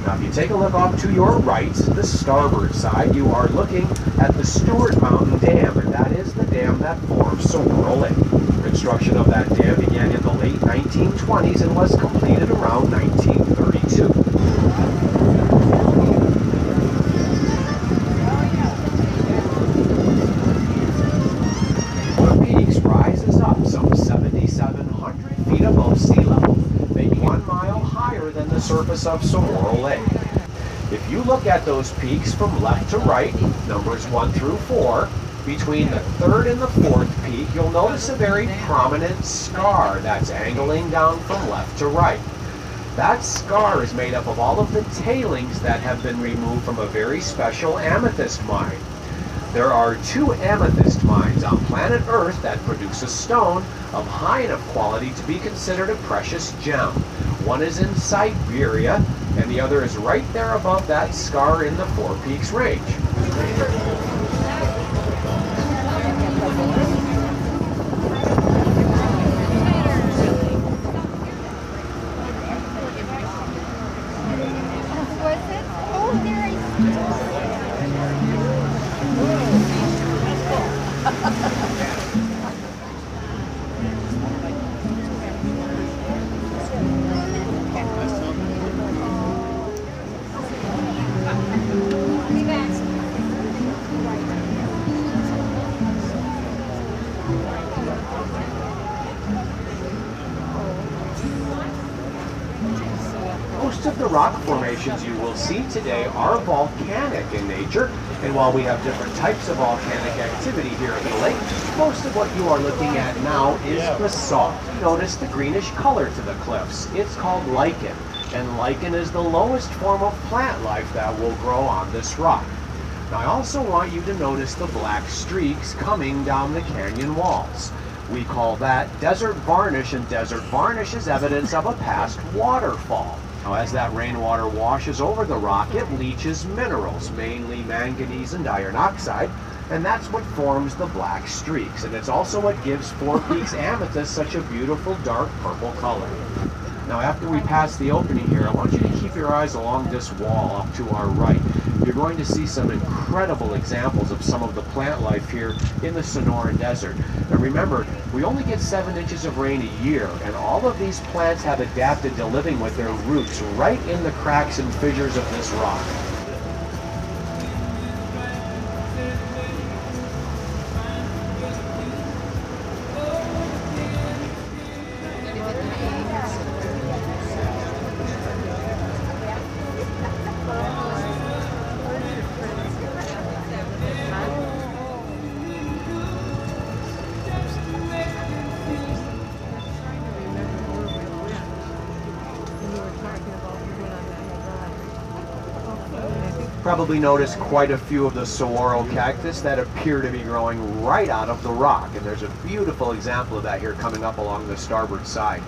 Now if you take a look off to your right, the starboard side, you are looking at the Stewart Mountain Dam, and that is the dam that forms Saguaro Lake. Construction of that dam began in the late 1920s and was completed around 1932. The Peaks rises up some 7,700 feet above sea level, making 1 mile higher than the surface of Saguaro Lake. If you look at those peaks from left to right, numbers 1 through 4, between the third and the fourth peak, you'll notice a very prominent scar that's angling down from left to right. That scar is made up of all of the tailings that have been removed from a very special amethyst mine. There are 2 amethyst mines on planet Earth that produce a stone of high enough quality to be considered a precious gem. One is in Siberia, and the other is right there above that scar in the Four Peaks Range. Most of the rock formations you will see today are volcanic in nature, and while we have different types of volcanic activity here at the lake, most of what you are looking at now is basalt. Notice the greenish color to the cliffs. It's called lichen, and lichen is the lowest form of plant life that will grow on this rock. Now I also want you to notice the black streaks coming down the canyon walls. We call that desert varnish, and desert varnish is evidence of a past waterfall. Now, as that rainwater washes over the rock, it leaches minerals, mainly manganese and iron oxide, and that's what forms the black streaks. And it's also what gives Four Peaks amethyst such a beautiful dark purple color. Now, after we pass the opening here, I want you to keep your eyes along this wall up to our right. You're going to see some incredible examples of some of the plant life here in the Sonoran Desert. Now remember, we only get 7 inches of rain a year, and all of these plants have adapted to living with their roots right in the cracks and fissures of this rock. Probably noticed quite a few of the saguaro cactus that appear to be growing right out of the rock, and there's a beautiful example of that here coming up along the starboard side.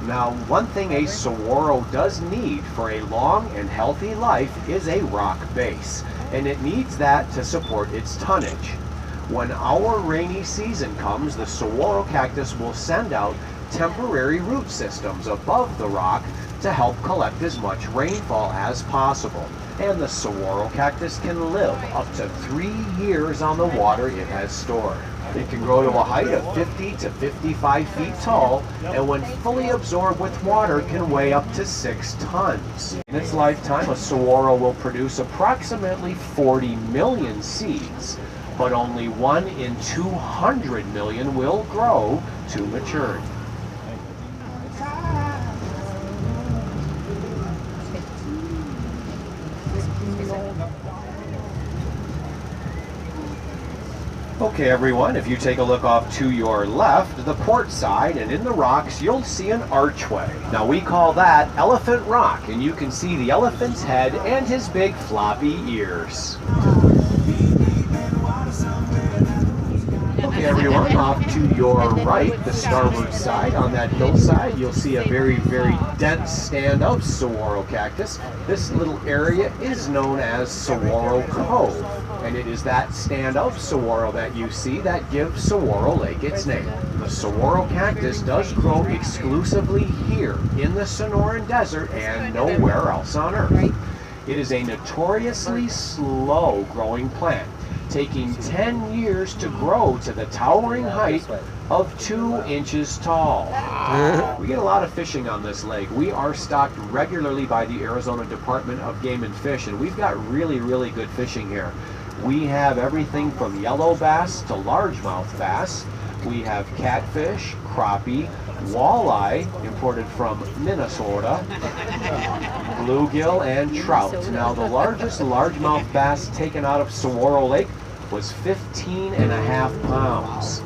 Now, one thing a saguaro does need for a long and healthy life is a rock base, and it needs that to support its tonnage. When our rainy season comes, the saguaro cactus will send out temporary root systems above the rock to help collect as much rainfall as possible. And the saguaro cactus can live up to 3 years on the water it has stored. It can grow to a height of 50 to 55 feet tall, and when fully absorbed with water can weigh up to 6 tons. In its lifetime, a saguaro will produce approximately 40 million seeds, but only 1 in 200 million will grow to maturity. Okay everyone, if you take a look off to your left, the port side, and in the rocks you'll see an archway. Now we call that Elephant Rock, and you can see the elephant's head and his big floppy ears. Okay, everyone, off to your right, the starboard side, on that hillside, you'll see a very, very dense stand of saguaro cactus. This little area is known as Saguaro Cove, and it is that stand of saguaro that you see that gives Saguaro Lake its name. The saguaro cactus does grow exclusively here in the Sonoran Desert and nowhere else on Earth. It is a notoriously slow growing plant, taking 10 years to grow to the towering height of 2 inches tall. We get a lot of fishing on this lake. We are stocked regularly by the Arizona Department of Game and Fish, and we've got really, really good fishing here. We have everything from yellow bass to largemouth bass. We have catfish, crappie, walleye, imported from Minnesota, bluegill, and trout. Now, the largest largemouth bass taken out of Saguaro Lake was 15.5 pounds.